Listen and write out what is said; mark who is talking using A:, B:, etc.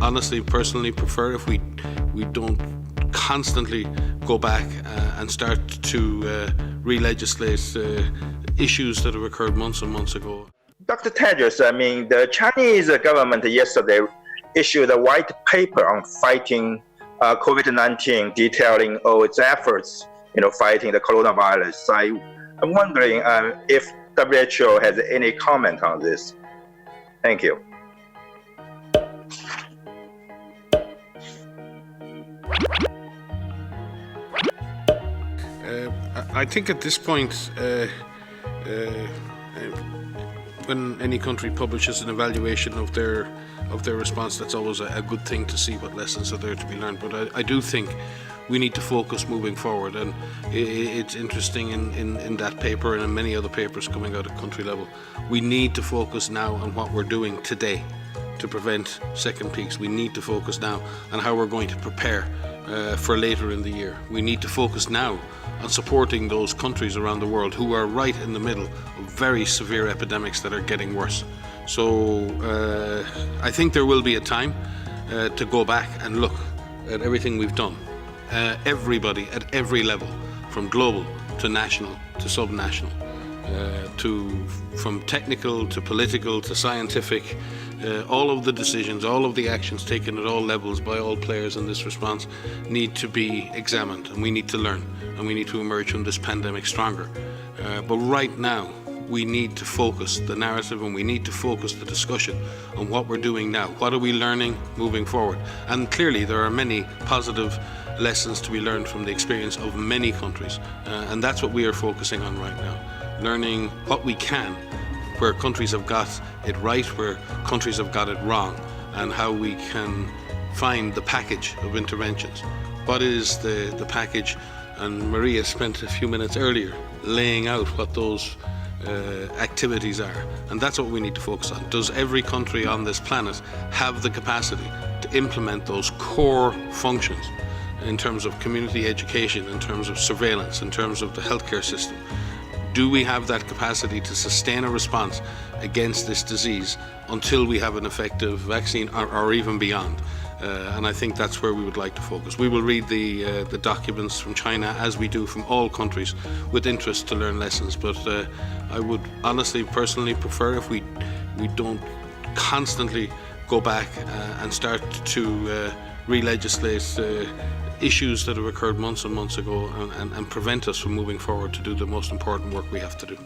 A: honestly, personally prefer if we don't constantly go back and start to re-legislate issues that have occurred months and months ago.
B: Dr. Tedros, the Chinese government yesterday issued a white paper on fighting COVID-19, detailing all its efforts, fighting the coronavirus. I'm wondering if WHO has any comment on this. Thank you.
A: I think at this point, when any country publishes an evaluation of their response, that's always a good thing to see what lessons are there to be learned. But I do think we need to focus moving forward, and it's interesting in that paper and in many other papers coming out at country level. We need to focus now on what we're doing today to prevent second peaks. We need to focus now on how we're going to prepare for later in the year. We need to focus now on supporting those countries around the world who are right in the middle of very severe epidemics that are getting worse. So I think there will be a time to go back and look at everything we've done. Everybody at every level, from global to national to subnational, from technical to political to scientific, all of the decisions, all of the actions taken at all levels by all players in this response need to be examined, and we need to learn, and we need to emerge from this pandemic stronger. But right now, we need to focus the narrative, and we need to focus the discussion on what we're doing now. What are we learning moving forward? And clearly there are many positive lessons to be learned from the experience of many countries, and that's what we are focusing on right now. Learning what we can, where countries have got it right, where countries have got it wrong, and how we can find the package of interventions. What is the package? And Maria spent a few minutes earlier laying out what those activities are, and that's what we need to focus on. Does every country on this planet have the capacity to implement those core functions in terms of community education, in terms of surveillance, in terms of the healthcare system? Do we have that capacity to sustain a response against this disease until we have an effective vaccine, or even beyond? And I think that's where we would like to focus. We will read the documents from China, as we do from all countries, with interest to learn lessons. But I would honestly, personally prefer if we don't constantly go back and start to re-legislate issues that have occurred months and months ago, and prevent us from moving forward to do the most important work we have to do.